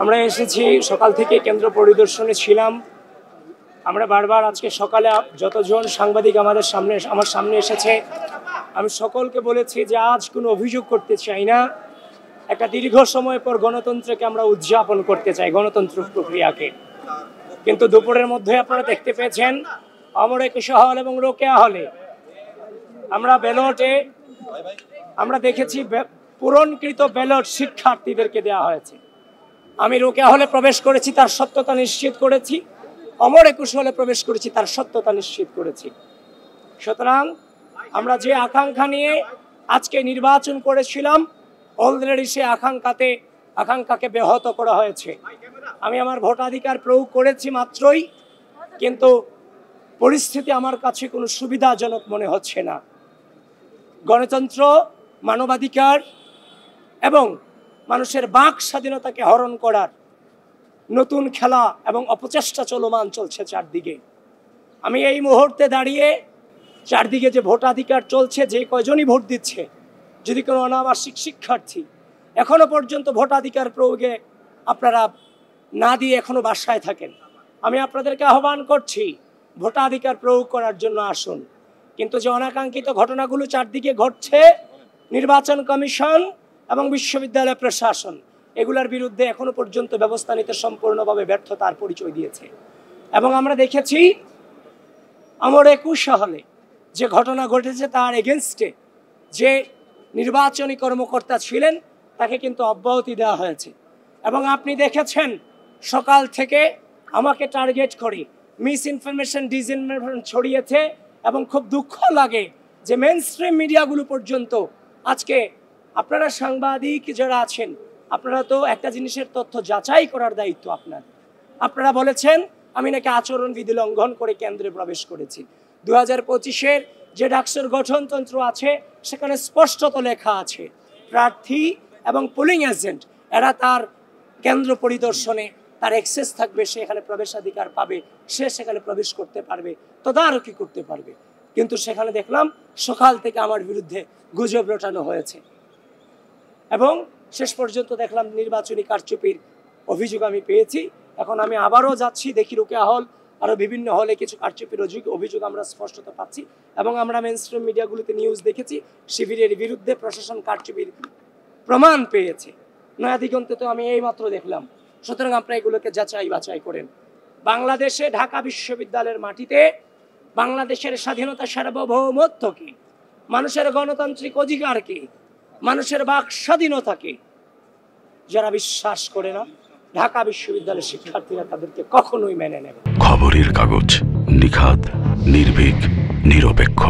আমরা এসেছি সকাল থেকে কেন্দ্র পরিদর্শনে ছিলাম। আমরা বারবার আজকে সকালে যতজন সাংবাদিক আমার সামনে এসেছে আমি সকলকে বলেছি যে আজ কোনো অভিযোগ করতে চাই না, একটা দীর্ঘ সময় পর গণতন্ত্রকে আমরা উদযাপন করতে চাই, গণতন্ত্র প্রক্রিয়াকে। কিন্তু দুপুরের মধ্যে আপনারা দেখতে পেয়েছেন অমর একুশে হল এবং রোকেয়া হলে আমরা ব্যালটে আমরা দেখেছি পূরণকৃত ব্যালট শিক্ষার্থীদেরকে দেওয়া হয়েছে। আমি রোকেয়া হলে প্রবেশ করেছি, তার সত্যতা নিশ্চিত করেছি। অমর একুশ হলে প্রবেশ করেছি, তার সত্যতা নিশ্চিত করেছি। সুতরাং আমরা যে আকাঙ্ক্ষা নিয়ে আজকে নির্বাচন করেছিলাম অলরেডি সে আকাঙ্ক্ষাকে ব্যাহত করা হয়েছে। আমি আমার ভোটাধিকার প্রয়োগ করেছি মাত্রই, কিন্তু পরিস্থিতি আমার কাছে কোনো সুবিধাজনক মনে হচ্ছে না। গণতন্ত্র, মানবাধিকার এবং মানুষের বাক স্বাধীনতাকে হরণ করার নতুন খেলা এবং অপচেষ্টা চলমান চলছে চারদিকে। আমি এই মুহূর্তে দাঁড়িয়ে চারদিকে যে ভোটাধিকার চলছে, যে কয়জনই ভোট দিচ্ছে, যদি কোনো অনাবাসিক শিক্ষার্থী এখনো পর্যন্ত ভোটাধিকার প্রয়োগে আপনারা না দিয়ে এখনো বাসায় থাকেন, আমি আপনাদেরকে আহ্বান করছি ভোটাধিকার প্রয়োগ করার জন্য আসুন। কিন্তু যে অনাকাঙ্ক্ষিত ঘটনাগুলো চারদিকে ঘটছে, নির্বাচন কমিশন এবং বিশ্ববিদ্যালয় প্রশাসন এগুলোর বিরুদ্ধে এখনো পর্যন্ত ব্যবস্থা নিতে সম্পূর্ণভাবে ব্যর্থতার পরিচয় দিয়েছে। এবং আমরা দেখেছি অমর একুশ হলে যে ঘটনা ঘটেছে তার এগেনস্টে যে নির্বাচনী কর্মকর্তা ছিলেন তাকে কিন্তু অব্যাহতি দেওয়া হয়েছে। এবং আপনি দেখেছেন সকাল থেকে আমাকে টার্গেট করে মিস ইনফরমেশন, ডিসইনফরমেশন ছড়িয়েছে। এবং খুব দুঃখ লাগে যে মেইনস্ট্রিম মিডিয়াগুলো পর্যন্ত আজকে আপনারা সাংবাদিক যারা আছেন, আপনারা তো একটা জিনিসের তথ্য যাচাই করার দায়িত্ব আপনারা বলেছেন আমি নাকি আচরণবিধি লঙ্ঘন করে কেন্দ্রে প্রবেশ করেছি। 2025-এর যে ডাকসুর গঠনতন্ত্র আছে সেখানে স্পষ্টত লেখা আছে প্রার্থী এবং পোলিং এজেন্ট এরা তার কেন্দ্র পরিদর্শনে তার অ্যাক্সেস থাকবে, সে এখানে প্রবেশাধিকার পাবে, সে সেখানে প্রবেশ করতে পারবে, তদারকি করতে পারবে। কিন্তু সেখানে দেখলাম সকাল থেকে আমার বিরুদ্ধে গুজব রটানো হয়েছে এবং শেষ পর্যন্ত দেখলাম নির্বাচনী কারচুপির অভিযোগ আমি পেয়েছি। এখন আমি আবারও যাচ্ছি, দেখি রোকেয়া হল আরও বিভিন্ন হলে কিছু কারচুপির অভিযোগ আমরা স্পষ্টত পাচ্ছি। এবং আমরা মেইনস্ট্রিম মিডিয়াগুলোতে নিউজ দেখেছি শিবিরের বিরুদ্ধে প্রশাসন কারচুপির প্রমাণ পেয়েছে। নয়া দিগন্তে তো আমি এইমাত্র দেখলাম। সুতরাং আপনারা এগুলোকে যাচাই বাছাই করেন। বাংলাদেশে ঢাকা বিশ্ববিদ্যালয়ের মাটিতে বাংলাদেশের স্বাধীনতা, সার্বভৌমত্বকে, মানুষের গণতান্ত্রিক অধিকারকে, মানুষের বাক স্বাধীনতাকে যারা বিশ্বাস করে না, ঢাকা বিশ্ববিদ্যালয়ের শিক্ষার্থীরা তাদেরকে কখনোই মেনে নেবে। খবরের কাগজ, নিখাত, নির্ভীক, নিরপেক্ষ।